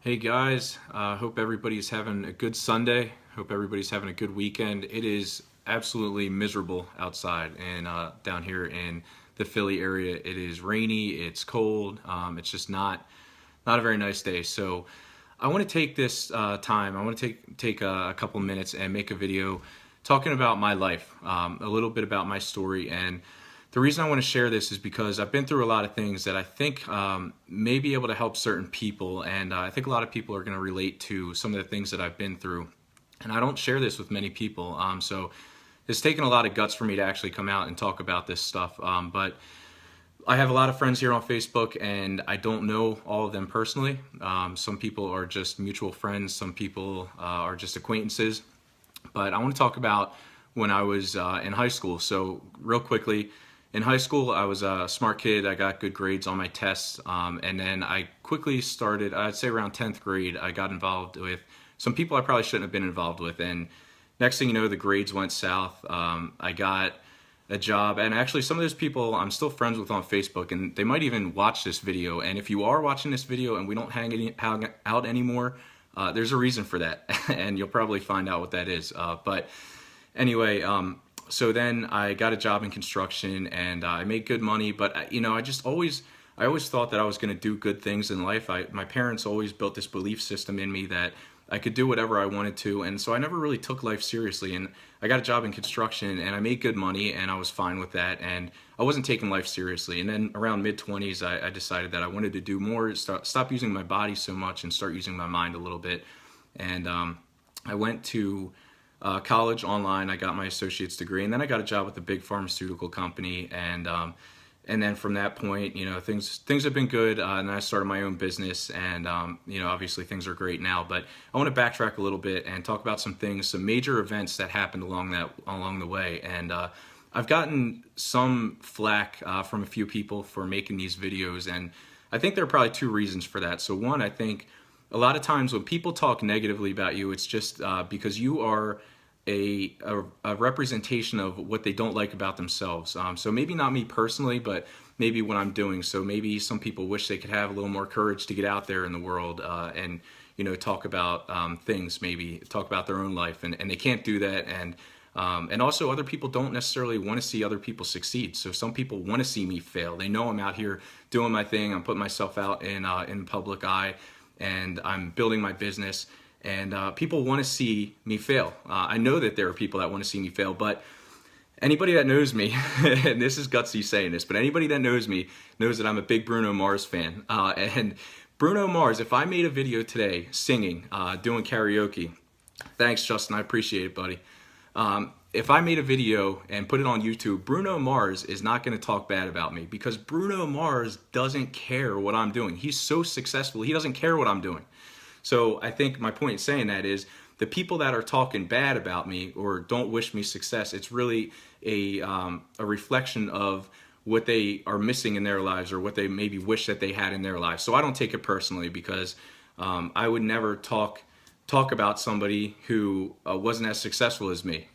Hey guys, hope everybody's having a good Sunday. Hope everybody's having a good weekend. It is absolutely miserable outside and down here in the Philly area. It is rainy, it's cold, it's just not a very nice day. So I want to take this time. I want to take a couple minutes and make a video talking about my life, a little bit about my story. And the reason I want to share this is because I've been through a lot of things that I think may be able to help certain people, and I think a lot of people are going to relate to some of the things that I've been through. And I don't share this with many people, so it's taken a lot of guts for me to actually come out and talk about this stuff. But I have a lot of friends here on Facebook, and I don't know all of them personally. Some people are just mutual friends, some people are just acquaintances. But I want to talk about when I was in high school. So real quickly, in high school, I was a smart kid. I got good grades on my tests, and then I quickly started, I'd say around 10th grade, I got involved with some people I probably shouldn't have been involved with. And next thing you know, the grades went south. I got a job, and actually some of those people I'm still friends with on Facebook, and they might even watch this video. And if you are watching this video and we don't hang out anymore, there's a reason for that, and you'll probably find out what that is. But anyway, so then I got a job in construction, and I made good money. But I always thought that I was going to do good things in life. My parents always built this belief system in me that I could do whatever I wanted to, and so I never really took life seriously. And I got a job in construction, and I made good money, and I was fine with that, and I wasn't taking life seriously. And then around mid-20s, I decided that I wanted to do more, stop using my body so much and start using my mind a little bit. And I went to college online. I got my associate's degree, and then I got a job with a big pharmaceutical company. And then from that point, things have been good. And then I started my own business, and obviously things are great now. But I want to backtrack a little bit and talk about some things, some major events that happened along the way. And I've gotten some flack from a few people for making these videos, and I think there are probably two reasons for that. So one, I think a lot of times when people talk negatively about you, it's just because you are a representation of what they don't like about themselves. So maybe not me personally, but maybe what I'm doing. So maybe some people wish they could have a little more courage to get out there in the world and talk about things, maybe talk about their own life, and they can't do that. And also other people don't necessarily want to see other people succeed. So some people want to see me fail. They know I'm out here doing my thing. I'm putting myself out in the public eye, and I'm building my business. And people want to see me fail. I know that there are people that want to see me fail, but anybody that knows me, and this is gutsy saying this, but anybody that knows me knows that I'm a big Bruno Mars fan. And Bruno Mars, if I made a video today singing, doing karaoke, thanks Justin, I appreciate it, buddy. If I made a video and put it on YouTube, Bruno Mars is not going to talk bad about me, because Bruno Mars doesn't care what I'm doing. He's so successful, he doesn't care what I'm doing. So I think my point in saying that is the people that are talking bad about me or don't wish me success, it's really a reflection of what they are missing in their lives, or what they maybe wish that they had in their lives. So I don't take it personally, because I would never talk about somebody who wasn't as successful as me,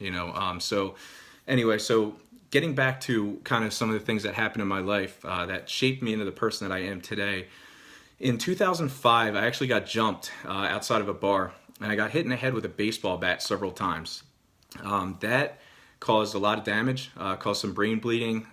So anyway, so getting back to kind of some of the things that happened in my life that shaped me into the person that I am today. In 2005, I actually got jumped outside of a bar, and I got hit in the head with a baseball bat several times. That caused a lot of damage, caused some brain bleeding,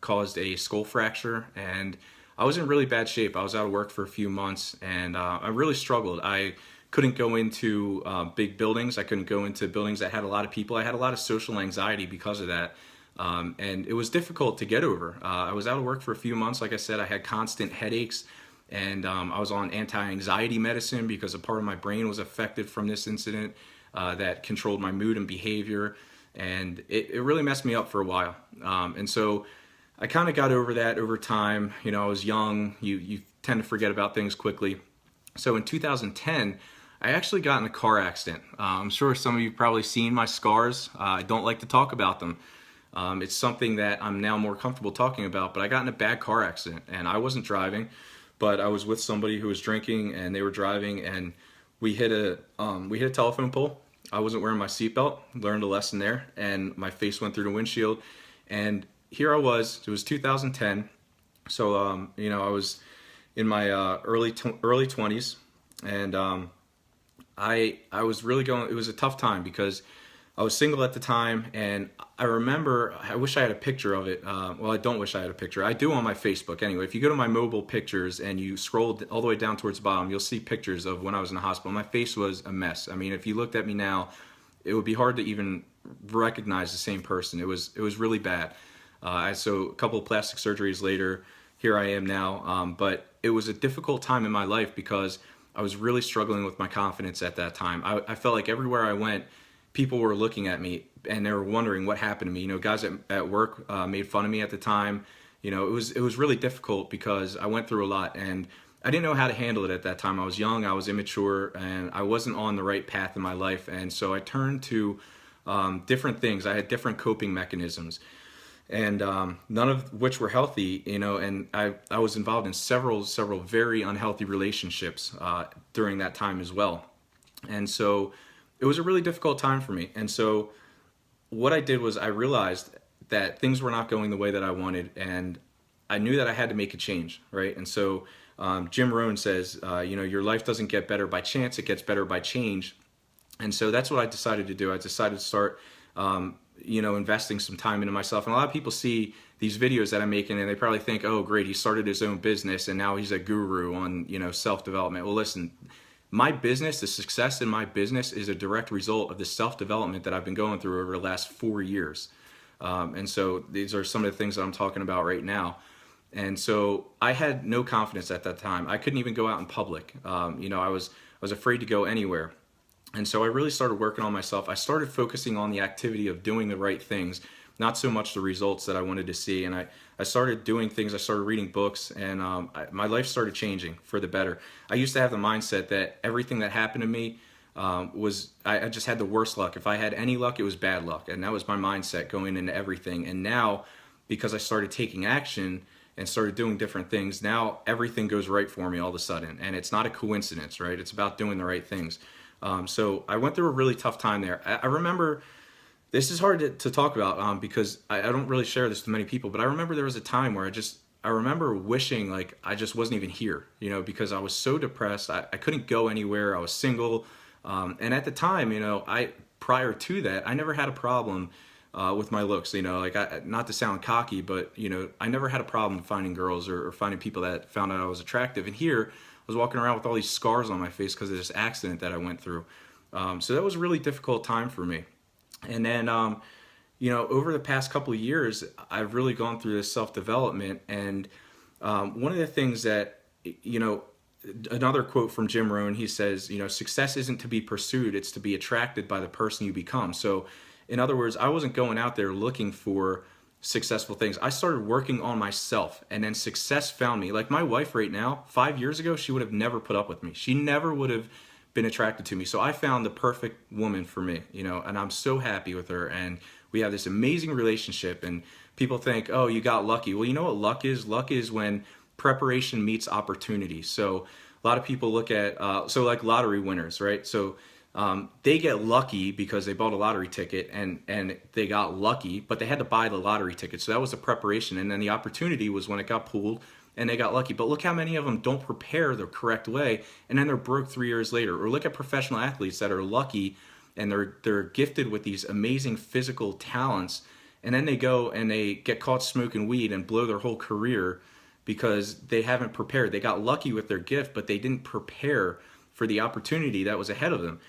caused a skull fracture, and I was in really bad shape. I was out of work for a few months, and I really struggled. I couldn't go into big buildings. I couldn't go into buildings that had a lot of people. I had a lot of social anxiety because of that. And it was difficult to get over. I was out of work for a few months. Like I said, I had constant headaches. And I was on anti-anxiety medicine because a part of my brain was affected from this incident that controlled my mood and behavior, and it really messed me up for a while. And so I kind of got over that over time. I was young. You tend to forget about things quickly. So in 2010, I actually got in a car accident. I'm sure some of you have probably seen my scars. I don't like to talk about them. It's something that I'm now more comfortable talking about, but I got in a bad car accident, and I wasn't driving. But I was with somebody who was drinking, and they were driving, and we hit a telephone pole. I wasn't wearing my seatbelt. Learned a lesson there, and my face went through the windshield. And here I was. It was 2010, so I was in my early 20s, And I was really going. It was a tough time because I was single at the time, and I remember. I wish I had a picture of it. Well, I don't wish I had a picture. I do on my Facebook anyway. If you go to my mobile pictures and you scroll all the way down towards the bottom, you'll see pictures of when I was in the hospital. My face was a mess. I mean, if you looked at me now, it would be hard to even recognize the same person. It was really bad. So a couple of plastic surgeries later, here I am now. But it was a difficult time in my life because I was really struggling with my confidence at that time. I felt like everywhere I went, people were looking at me and they were wondering what happened to me. You know, guys at work made fun of me at the time. You know, it was really difficult because I went through a lot and I didn't know how to handle it at that time. I was young, I was immature, and I wasn't on the right path in my life. And so I turned to different things. I had different coping mechanisms, and none of which were healthy, you know, and I was involved in several very unhealthy relationships during that time as well. And so it was a really difficult time for me. And so what I did was I realized that things were not going the way that I wanted, and I knew that I had to make a change, right? And so Jim Rohn says, you know, your life doesn't get better by chance, it gets better by change. And so that's what I decided to do. I decided to start, you know, investing some time into myself. And a lot of people see these videos that I'm making and they probably think, oh, great, he started his own business and now he's a guru on, you know, self-development. Well, listen, my business, the success in my business is a direct result of the self-development that I've been going through over the last 4 years. And so these are some of the things that I'm talking about right now. And so I had no confidence at that time. I couldn't even go out in public. You know, I was afraid to go anywhere. And so I really started working on myself. I started focusing on the activity of doing the right things, not so much the results that I wanted to see. And I started doing things, I started reading books, and my life started changing for the better. I used to have the mindset that everything that happened to me I just had the worst luck. If I had any luck, it was bad luck. And that was my mindset going into everything. And now, because I started taking action and started doing different things, now everything goes right for me all of a sudden. And it's not a coincidence, right? It's about doing the right things. So I went through a really tough time there. I remember, this is hard to talk about because I don't really share this with many people, but I remember there was a time where I remember wishing like I just wasn't even here, you know, because I was so depressed. I couldn't go anywhere. I was single. And at the time, you know, prior to that, I never had a problem with my looks, you know, like not to sound cocky, but, you know, I never had a problem finding girls or finding people that found out I was attractive. And here I was walking around with all these scars on my face because of this accident that I went through. So that was a really difficult time for me. And then, you know, over the past couple of years, I've really gone through this self-development. And one of the things that, you know, another quote from Jim Rohn, he says, you know, success isn't to be pursued, it's to be attracted by the person you become. So in other words, I wasn't going out there looking for successful things. I started working on myself, and then success found me. Like my wife right now, 5 years ago, she would have never put up with me. She never would have been attracted to me. So I found the perfect woman for me, you know, and I'm so happy with her. And we have this amazing relationship, and people think, oh, you got lucky. Well, you know what luck is? Luck is when preparation meets opportunity. So a lot of people look at, so like lottery winners, right? So they get lucky because they bought a lottery ticket and they got lucky, but they had to buy the lottery ticket. So that was the preparation. And then the opportunity was when it got pulled and they got lucky. But look how many of them don't prepare the correct way, and then they're broke 3 years later. Or look at professional athletes that are lucky and they're gifted with these amazing physical talents, and then they go and they get caught smoking weed and blow their whole career because they haven't prepared. They got lucky with their gift, but they didn't prepare for the opportunity that was ahead of them.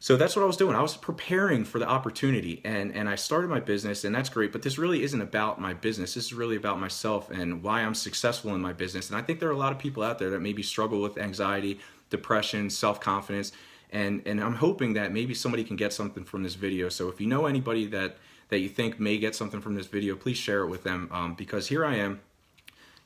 So that's what I was doing. I was preparing for the opportunity, and I started my business, and that's great, but this really isn't about my business. This is really about myself and why I'm successful in my business. And I think there are a lot of people out there that maybe struggle with anxiety, depression, self-confidence, and I'm hoping that maybe somebody can get something from this video. So if you know anybody that you think may get something from this video, please share it with them, because here I am,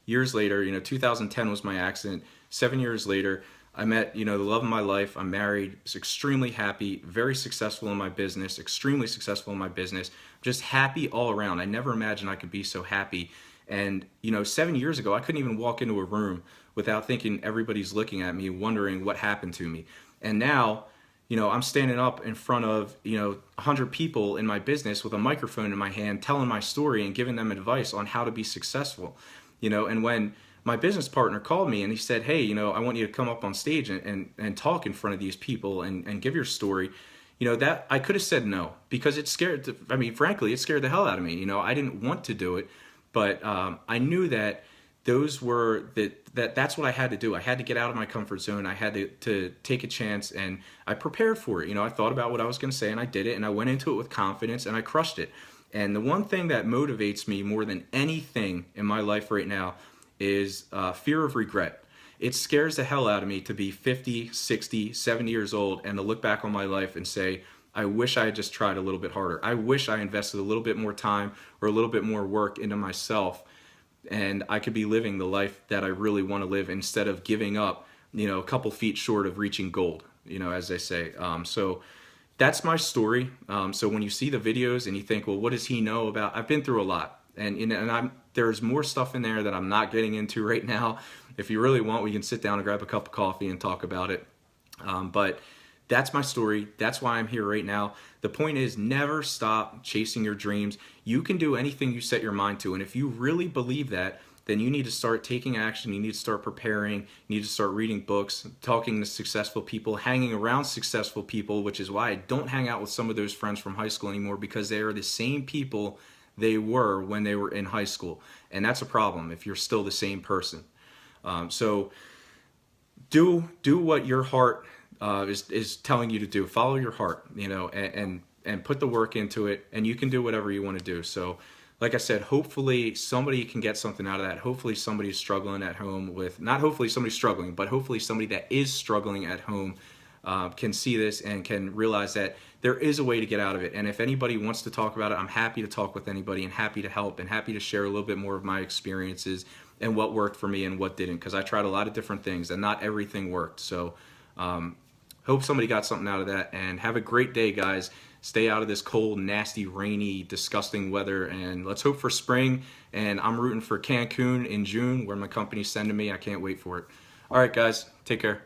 years later. You know, 2010 was my accident. 7 years later, I met, you know, the love of my life. I'm married, extremely happy, very successful in my business, extremely successful in my business, just happy all around. I never imagined I could be so happy. And, you know, 7 years ago, I couldn't even walk into a room without thinking everybody's looking at me, wondering what happened to me. And now, you know, I'm standing up in front of, you know, 100 people in my business with a microphone in my hand, telling my story and giving them advice on how to be successful. You know, and when my business partner called me and he said, hey, I want you to come up on stage and talk in front of these people and give your story. That I could have said no, because it scared, I mean, frankly, it scared the hell out of me. I didn't want to do it, but I knew that that's what I had to do. I had to get out of my comfort zone. I had to take a chance, and I prepared for it. I thought about what I was going to say and I did it, and I went into it with confidence and I crushed it. And the one thing that motivates me more than anything in my life right now is fear of regret. It scares the hell out of me to be 50, 60, 70 years old and to look back on my life and say, I wish I had just tried a little bit harder. I wish I invested a little bit more time or a little bit more work into myself, and I could be living the life that I really want to live instead of giving up, a couple feet short of reaching gold, as they say. So that's my story. So when you see the videos and you think, well, what does he know about? I've been through a lot, and there's more stuff in there that I'm not getting into right now. If you really want, we can sit down and grab a cup of coffee and talk about it. But that's my story. That's why I'm here right now. The point is, never stop chasing your dreams. You can do anything you set your mind to. And if you really believe that, then you need to start taking action. You need to start preparing. You need to start reading books, talking to successful people, hanging around successful people, which is why I don't hang out with some of those friends from high school anymore, because they are the same people they were when they were in high school. And that's a problem if you're still the same person. So do what your heart is telling you to do. Follow your heart, and put the work into it, and you can do whatever you want to do. So like I said, hopefully somebody can get something out of that. Hopefully somebody's struggling at home with, not hopefully somebody's struggling, but hopefully somebody that is struggling at home can see this and can realize that there is a way to get out of it. And if anybody wants to talk about it, I'm happy to talk with anybody and happy to help and happy to share a little bit more of my experiences and what worked for me and what didn't, because I tried a lot of different things and not everything worked. So hope somebody got something out of that, and have a great day, guys. Stay out of this cold, nasty, rainy, disgusting weather, and let's hope for spring. And I'm rooting for Cancun in June, where my company's sending me. I can't wait for it. All right, guys, take care.